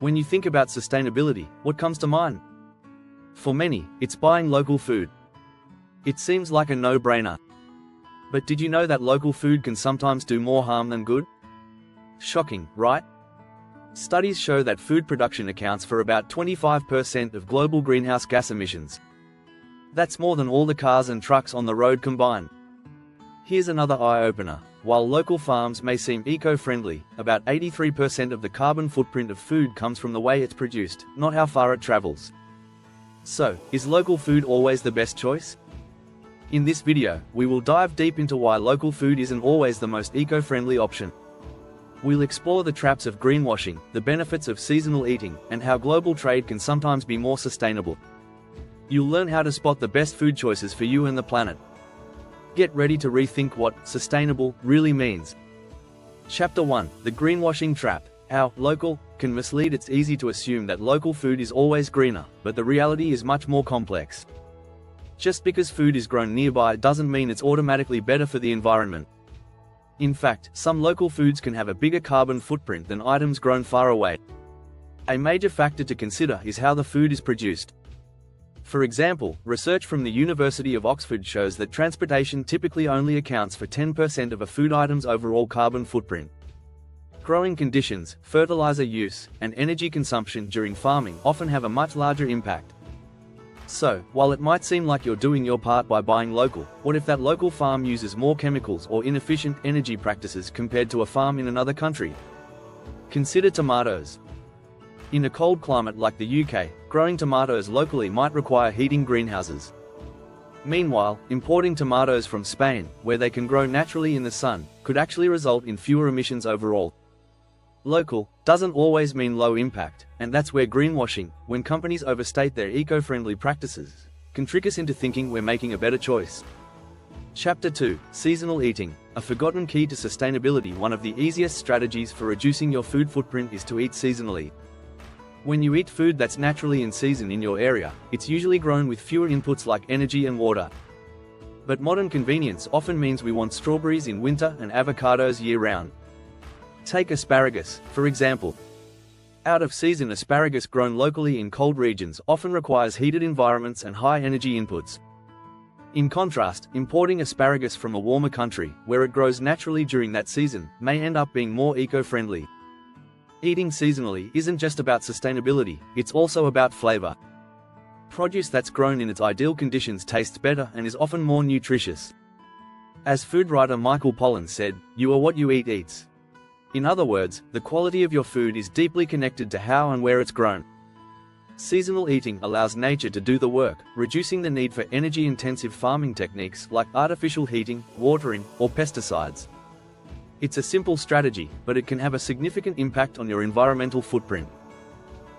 When you think about sustainability, what comes to mind? For many, it's buying local food. It seems like a no-brainer. But did you know that local food can sometimes do more harm than good? Shocking, right? Studies show that food production accounts for about 25% of global greenhouse gas emissions. That's more than all the cars and trucks on the road combined. Here's another eye-opener. While local farms may seem eco-friendly, about 83% of the carbon footprint of food comes from the way it's produced, not how far it travels. So, is local food always the best choice? In this video, we will dive deep into why local food isn't always the most eco-friendly option. We'll explore the traps of greenwashing, the benefits of seasonal eating, and how global trade can sometimes be more sustainable. You'll learn how to spot the best food choices for you and the planet. Get ready to rethink what sustainable really means. Chapter 1: The Greenwashing Trap. How local can mislead. It's easy to assume that local food is always greener, but the reality is much more complex. Just because food is grown nearby doesn't mean it's automatically better for the environment. In fact, some local foods can have a bigger carbon footprint than items grown far away. A major factor to consider is how the food is produced. For example, research from the University of Oxford shows that transportation typically only accounts for 10% of a food item's overall carbon footprint. Growing conditions, fertilizer use, and energy consumption during farming often have a much larger impact. So, while it might seem like you're doing your part by buying local, what if that local farm uses more chemicals or inefficient energy practices compared to a farm in another country? Consider tomatoes. In a cold climate like the UK, growing tomatoes locally might require heating greenhouses. Meanwhile, importing tomatoes from Spain, where they can grow naturally in the sun, could actually result in fewer emissions overall. Local doesn't always mean low impact, and that's where greenwashing, when companies overstate their eco-friendly practices, can trick us into thinking we're making a better choice. Chapter 2: Seasonal Eating. A forgotten key to sustainability. One of the easiest strategies for reducing your food footprint is to eat seasonally. When you eat food that's naturally in season in your area, it's usually grown with fewer inputs like energy and water. But modern convenience often means we want strawberries in winter and avocados year-round. Take asparagus, for example. Out-of-season asparagus grown locally in cold regions often requires heated environments and high energy inputs. In contrast, importing asparagus from a warmer country, where it grows naturally during that season, may end up being more eco-friendly. Eating seasonally isn't just about sustainability, it's also about flavor. Produce that's grown in its ideal conditions tastes better and is often more nutritious. As food writer Michael Pollan said, "You are what you eat eats." In other words, the quality of your food is deeply connected to how and where it's grown. Seasonal eating allows nature to do the work, reducing the need for energy-intensive farming techniques like artificial heating, watering, or pesticides. It's a simple strategy, but it can have a significant impact on your environmental footprint.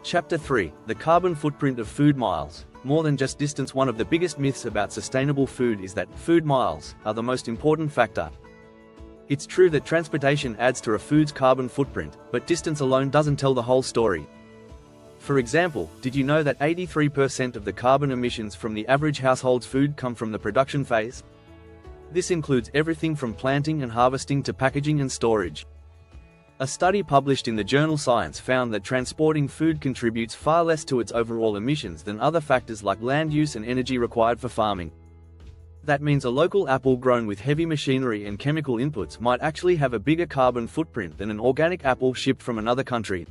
Chapter 3: The Carbon Footprint of Food Miles. More than just distance. One of the biggest myths about sustainable food is that food miles are the most important factor. It's true that transportation adds to a food's carbon footprint, but distance alone doesn't tell the whole story. For example, did you know that 83% of the carbon emissions from the average household's food come from the production phase? This includes everything from planting and harvesting to packaging and storage. A study published in the journal Science found that transporting food contributes far less to its overall emissions than other factors like land use and energy required for farming. That means a local apple grown with heavy machinery and chemical inputs might actually have a bigger carbon footprint than an organic apple shipped from another country.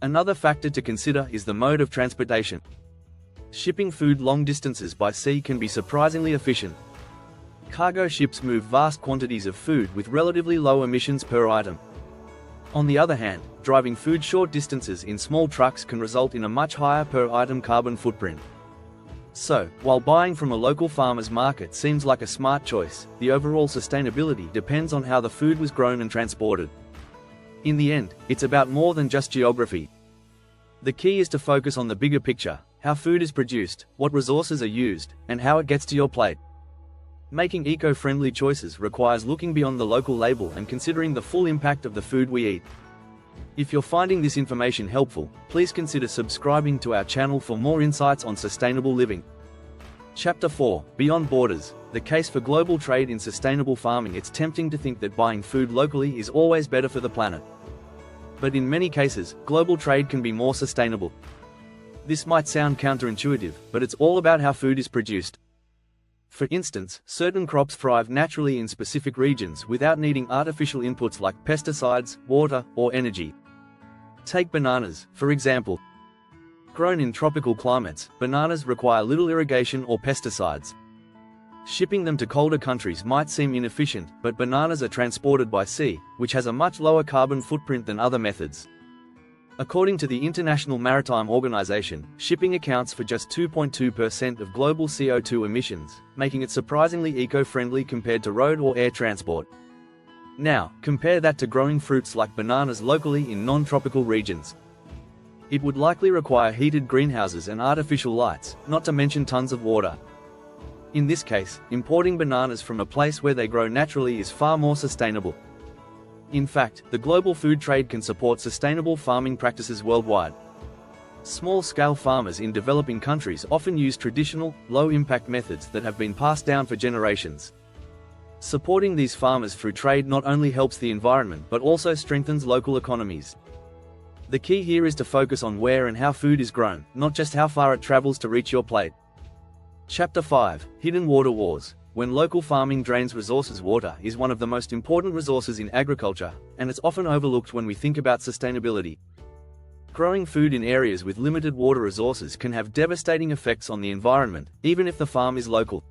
Another factor to consider is the mode of transportation. Shipping food long distances by sea can be surprisingly efficient. Cargo ships move vast quantities of food with relatively low emissions per item. On the other hand, driving food short distances in small trucks can result in a much higher per item carbon footprint. So, while buying from a local farmer's market seems like a smart choice, the overall sustainability depends on how the food was grown and transported. In the end, it's about more than just geography. The key is to focus on the bigger picture: how food is produced, what resources are used, and how it gets to your plate. Making eco-friendly choices requires looking beyond the local label and considering the full impact of the food we eat. If you're finding this information helpful, please consider subscribing to our channel for more insights on sustainable living. Chapter 4: Beyond Borders. The case for global trade in sustainable farming. It's tempting to think that buying food locally is always better for the planet. But in many cases, global trade can be more sustainable. This might sound counterintuitive, but it's all about how food is produced. For instance, certain crops thrive naturally in specific regions without needing artificial inputs like pesticides, water, or energy. Take bananas, for example. Grown in tropical climates, bananas require little irrigation or pesticides. Shipping them to colder countries might seem inefficient, but bananas are transported by sea, which has a much lower carbon footprint than other methods. According to the International Maritime Organization, shipping accounts for just 2.2% of global CO2 emissions, making it surprisingly eco-friendly compared to road or air transport. Now, compare that to growing fruits like bananas locally in non-tropical regions. It would likely require heated greenhouses and artificial lights, not to mention tons of water. In this case, importing bananas from a place where they grow naturally is far more sustainable. In fact, the global food trade can support sustainable farming practices worldwide. Small-scale farmers in developing countries often use traditional, low-impact methods that have been passed down for generations. Supporting these farmers through trade not only helps the environment but also strengthens local economies. The key here is to focus on where and how food is grown, not just how far it travels to reach your plate. Chapter 5: Hidden Water Wars. When local farming drains resources, water is one of the most important resources in agriculture, and it's often overlooked when we think about sustainability. Growing food in areas with limited water resources can have devastating effects on the environment, even if the farm is local.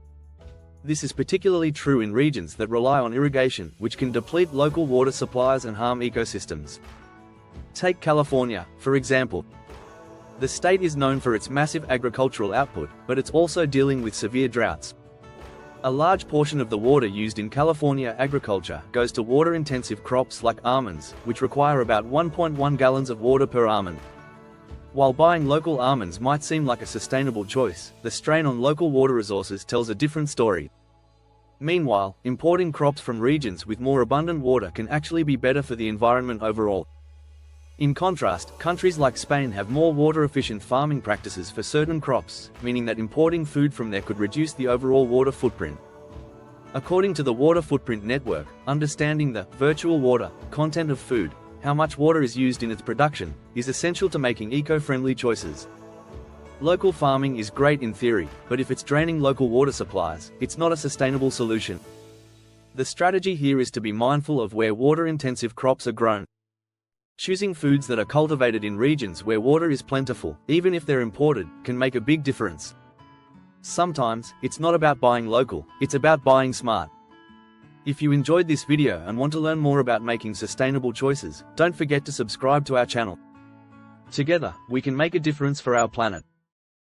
This is particularly true in regions that rely on irrigation, which can deplete local water supplies and harm ecosystems. Take California, for example. The state is known for its massive agricultural output, but it's also dealing with severe droughts. A large portion of the water used in California agriculture goes to water-intensive crops like almonds, which require about 1.1 gallons of water per almond. While buying local almonds might seem like a sustainable choice, the strain on local water resources tells a different story. Meanwhile, importing crops from regions with more abundant water can actually be better for the environment overall. In contrast, countries like Spain have more water-efficient farming practices for certain crops, meaning that importing food from there could reduce the overall water footprint. According to the Water Footprint Network, understanding the virtual water content of food, how much water is used in its production, is essential to making eco-friendly choices. Local farming is great in theory, but if it's draining local water supplies, it's not a sustainable solution. The strategy here is to be mindful of where water-intensive crops are grown. Choosing foods that are cultivated in regions where water is plentiful, even if they're imported, can make a big difference. Sometimes, it's not about buying local, it's about buying smart. If you enjoyed this video and want to learn more about making sustainable choices, don't forget to subscribe to our channel. Together, we can make a difference for our planet.